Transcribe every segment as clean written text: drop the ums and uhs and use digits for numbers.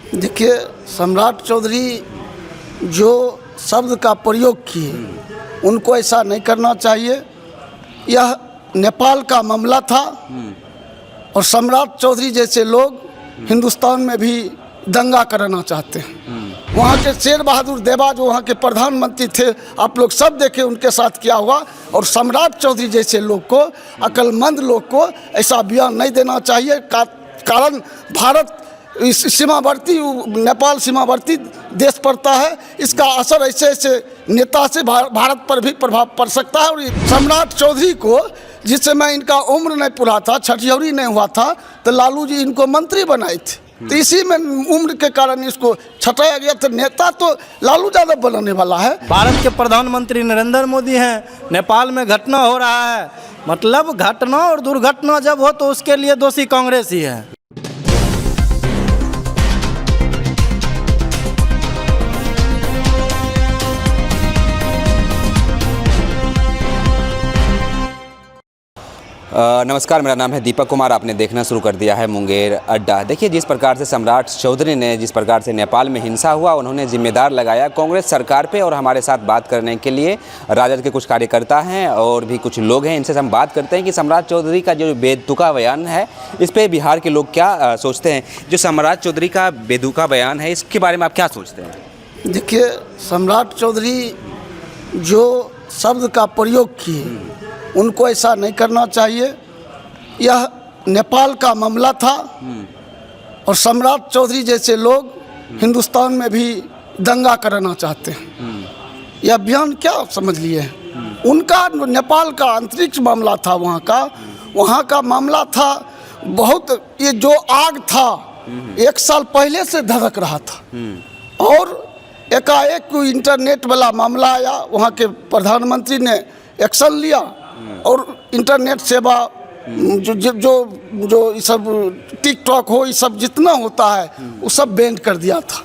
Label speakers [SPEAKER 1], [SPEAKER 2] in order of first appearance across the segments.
[SPEAKER 1] देखिए, सम्राट चौधरी जो शब्द का प्रयोग किए उनको ऐसा नहीं करना चाहिए। यह नेपाल का मामला था और सम्राट चौधरी जैसे लोग हिंदुस्तान में भी दंगा कराना चाहते हैं। वहाँ के शेर बहादुर देवा जो वहाँ के प्रधानमंत्री थे, आप लोग सब देखे उनके साथ क्या हुआ। और सम्राट चौधरी जैसे लोग को, अक्लमंद लोग को ऐसा बयान नहीं देना चाहिए। कारण भारत इस सीमावर्ती नेपाल सीमावर्ती देश पड़ता है। इसका असर ऐसे ऐसे नेता से भारत पर भी प्रभाव पड़ सकता है। और सम्राट चौधरी को जिस समय इनका उम्र नहीं पूरा था, छठियौरी नहीं हुआ था, तो लालू जी इनको मंत्री बनाए थे। तो इसी में उम्र के कारण इसको छटाया गया। तो नेता तो लालू यादव बनने वाला है।
[SPEAKER 2] भारत के प्रधानमंत्री नरेंद्र मोदी हैं, नेपाल में घटना हो रहा है, मतलब घटना और दुर्घटना जब हो तो उसके लिए दोषी कांग्रेस ही है।
[SPEAKER 3] नमस्कार, मेरा नाम है दीपक कुमार। आपने देखना शुरू कर दिया है मुंगेर अड्डा। देखिए, जिस प्रकार से सम्राट चौधरी ने, जिस प्रकार से नेपाल में हिंसा हुआ, उन्होंने जिम्मेदार लगाया कांग्रेस सरकार पे। और हमारे साथ बात करने के लिए राजद के कुछ कार्यकर्ता हैं और भी कुछ लोग हैं। इनसे हम बात करते हैं कि सम्राट चौधरी का जो बेतुका बयान है, इस पर बिहार के लोग क्या सोचते हैं। जो सम्राट चौधरी का बेतुका बयान है, इसके बारे में आप क्या सोचते हैं?
[SPEAKER 1] देखिए, सम्राट चौधरी जो शब्द का प्रयोग किए उनको ऐसा नहीं करना चाहिए। यह नेपाल का मामला था और सम्राट चौधरी जैसे लोग हिंदुस्तान में भी दंगा कराना चाहते हैं। यह बयान क्या समझ लिए हैं? उनका नेपाल का अंतरिक्ष मामला था, वहाँ का मामला था। बहुत ये जो आग था 1 साल पहले से धधक रहा था और एकाएक कोई इंटरनेट वाला मामला आया। वहाँ के प्रधानमंत्री ने एक्शन लिया और इंटरनेट सेवा जो ये सब टिकटॉक हो, ये सब जितना होता है वो सब बैंड कर दिया था।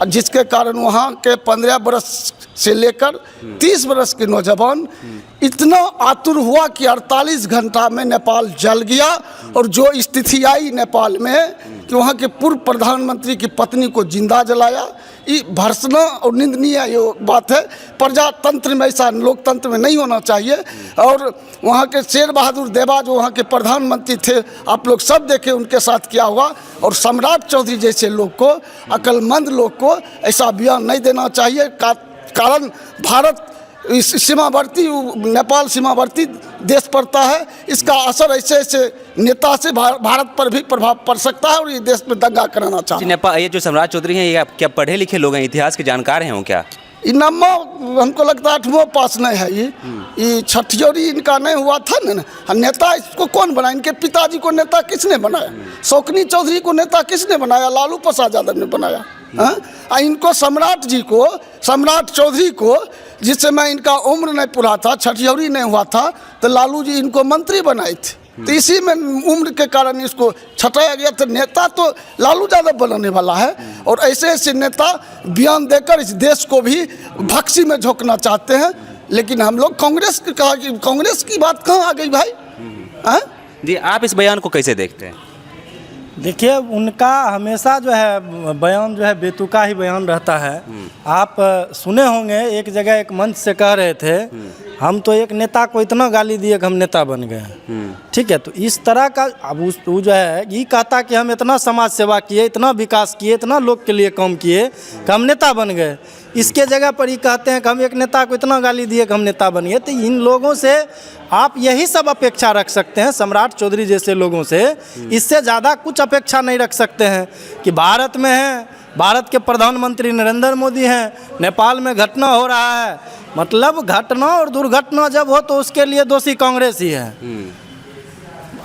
[SPEAKER 1] जिसके कारण वहाँ के 15 बरस से लेकर 30 बरस के नौजवान इतना आतुर हुआ कि 48 घंटा में नेपाल जल गया। और जो स्थिति आई नेपाल में कि वहाँ के पूर्व प्रधानमंत्री की पत्नी को जिंदा जलाया, ये भर्सना और निंदनीय ये बात है। प्रजातंत्र में ऐसा, लोकतंत्र में नहीं होना चाहिए। और वहाँ के शेर बहादुर देवा जो वहाँ के प्रधानमंत्री थे, आप लोग सब देखे उनके साथ क्या हुआ। और सम्राट चौधरी जैसे लोग को, अक्लमंद लोग को ऐसा बयान नहीं देना चाहिए। कारण भारत इस सीमावर्ती नेपाल सीमावर्ती देश पड़ता है। इसका असर ऐसे ऐसे नेता से भारत पर भी प्रभाव पड़ सकता है और ये देश में दंगा कराना चाहते हैं।
[SPEAKER 3] नेपाल, ये जो सम्राट चौधरी हैं, ये क्या पढ़े लिखे लोग हैं, इतिहास के जानकार हैं वो क्या?
[SPEAKER 1] इनमा हमको लगता है 8वां पास नहीं है। ये छठियौरी इनका नहीं हुआ था ना। नेता इसको कौन बनाया? इनके पिताजी को नेता किसने बनाया? शौकनी चौधरी को नेता किसने बनाया? लालू प्रसाद यादव ने बनाया। इनको सम्राट जी को, सम्राट चौधरी को जिस समय इनका उम्र नहीं पूरा था, छठियौरी नहीं हुआ था, तो लालू जी इनको मंत्री बनाए थे। तो इसी में उम्र के कारण इसको छटाया गया। तो नेता तो लालू यादव बनने वाला है। और ऐसे ऐसे नेता बयान देकर इस देश को भी भक्सी में झोंकना चाहते हैं। लेकिन हम लोग कांग्रेस की कहा कि कांग्रेस की बात कहाँ आ गई भाई?
[SPEAKER 3] जी, आप इस बयान को कैसे देखते हैं?
[SPEAKER 2] देखिए, उनका हमेशा जो है बयान जो है बेतुका ही बयान रहता है। आप सुने होंगे, एक जगह एक मंच से कह रहे थे, हम तो एक नेता को इतना गाली दिए कि हम नेता बन गए। ठीक है, तो इस तरह का अब वो जो है ये कहता कि हम इतना समाज सेवा किए, इतना विकास किए, इतना लोग के लिए काम किए कि हम नेता बन गए। इसके जगह पर ही कहते हैं कि हम एक नेता को इतना गाली दिए कि हम नेता बन गए। तो इन लोगों से आप यही सब अपेक्षा रख सकते हैं, सम्राट चौधरी जैसे लोगों से। इससे ज़्यादा कुछ अपेक्षा नहीं रख सकते हैं कि भारत में है, भारत के प्रधानमंत्री नरेंद्र मोदी हैं, नेपाल में घटना हो रहा है, मतलब घटना और दुर्घटना जब हो तो उसके लिए दोषी कांग्रेस ही है।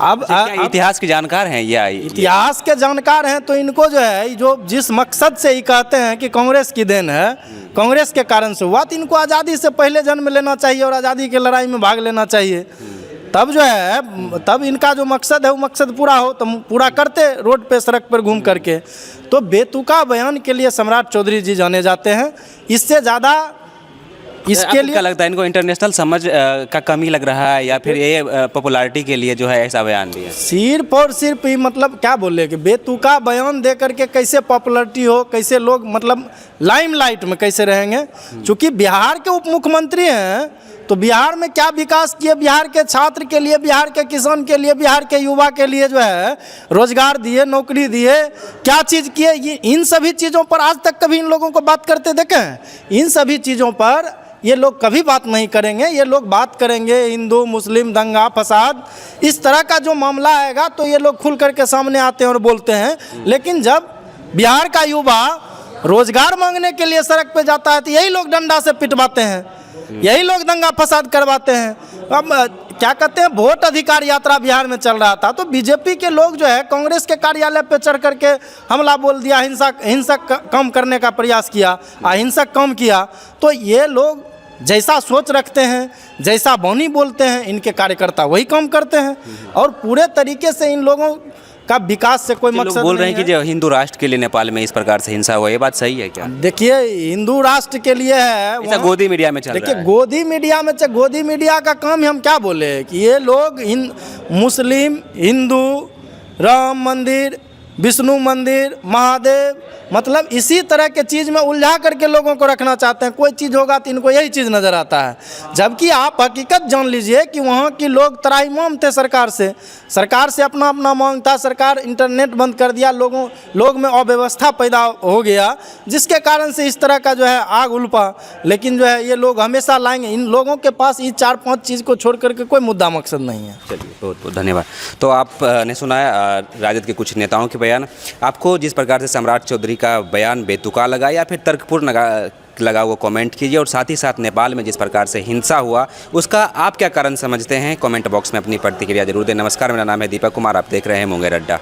[SPEAKER 2] अब
[SPEAKER 3] इतिहास के जानकार हैं या
[SPEAKER 2] इतिहास के जानकार हैं तो इनको जो है, जो जिस मकसद से ही कहते हैं कि कांग्रेस की देन है, कांग्रेस के कारण से हुआ, तो इनको आज़ादी से पहले जन्म लेना चाहिए और आज़ादी की लड़ाई में भाग लेना चाहिए। तब जो है, तब इनका जो मकसद है वो मकसद पूरा हो तो पूरा करते रोड पे, सड़क पर घूम करके। तो बेतुका बयान के लिए सम्राट चौधरी जी जाने जाते हैं। इससे ज़्यादा इसके लिए
[SPEAKER 3] क्या लगता है इनको इंटरनेशनल समझ का कमी लग रहा है या फिर ये पॉपुलैरिटी के लिए जो है ऐसा बयान दिया?
[SPEAKER 2] सिर्फ और सिर्फ ही मतलब क्या बोले कि बेतुका बयान दे करके कैसे पॉपुलरिटी हो, कैसे लोग मतलब लाइमलाइट में कैसे रहेंगे। चूँकि बिहार के उप मुख्यमंत्री हैं तो बिहार में क्या विकास किए, बिहार के छात्र के लिए, बिहार के किसान के लिए, बिहार के युवा के लिए जो है रोजगार दिए, नौकरी दिए, क्या चीज़ किए, ये इन सभी चीज़ों पर आज तक कभी इन लोगों को बात करते देखे हैं? इन सभी चीज़ों पर ये लोग कभी बात नहीं करेंगे। ये लोग बात करेंगे हिंदू मुस्लिम दंगा फसाद, इस तरह का जो मामला आएगा तो ये लोग खुल करके सामने आते हैं और बोलते हैं। लेकिन जब बिहार का युवा रोजगार मांगने के लिए सड़क पे जाता है तो यही लोग डंडा से पिटवाते हैं, यही लोग दंगा फसाद करवाते हैं। अब क्या कहते हैं, वोट अधिकार यात्रा बिहार में चल रहा था तो बीजेपी के लोग जो है कांग्रेस के कार्यालय पे चढ़ करके हमला बोल दिया, हिंसक कम करने का प्रयास किया, अहिंसक कम किया। तो ये लोग जैसा सोच रखते हैं, जैसा बोनी बोलते हैं, इनके कार्यकर्ता वही काम करते हैं और पूरे तरीके से इन लोगों का विकास से कोई मकसद
[SPEAKER 3] बोल रहे हैं
[SPEAKER 2] नहीं
[SPEAKER 3] कि जो हिंदू राष्ट्र के लिए नेपाल में इस प्रकार से हिंसा हुआ, ये बात सही है क्या?
[SPEAKER 2] देखिए हिंदू राष्ट्र के लिए है,
[SPEAKER 3] ऐसा गोदी मीडिया में चल रहा
[SPEAKER 2] देखिए
[SPEAKER 3] है।
[SPEAKER 2] गोदी मीडिया का काम हम क्या बोले कि ये लोग मुस्लिम, हिंदू, राम मंदिर, विष्णु मंदिर, महादेव, मतलब इसी तरह के चीज़ में उलझा करके लोगों को रखना चाहते हैं। कोई चीज़ होगा तो इनको यही चीज़ नज़र आता है, जबकि आप हकीकत जान लीजिए कि वहाँ की लोग त्राहिमाम थे सरकार से अपना अपना मांग था। सरकार इंटरनेट बंद कर दिया, लोग में अव्यवस्था पैदा हो गया, जिसके कारण से इस तरह का जो है आग उल्पा। लेकिन जो है ये लोग हमेशा लाएंगे, इन लोगों के पास ये 4-5 चीज़ को छोड़ करके कोई मुद्दा मकसद नहीं है।
[SPEAKER 3] चलिए बहुत बहुत धन्यवाद। तो आपने सुना है राजद के कुछ नेताओं के बयान। आपको जिस प्रकार से सम्राट चौधरी का बयान बेतुका लगा या फिर तर्कपूर्ण लगा वो कमेंट कीजिए, और साथ ही साथ नेपाल में जिस प्रकार से हिंसा हुआ उसका आप क्या कारण समझते हैं, कमेंट बॉक्स में अपनी प्रतिक्रिया जरूर दें। नमस्कार, मेरा नाम है दीपक कुमार, आप देख रहे हैं मुंगेर अड्डा।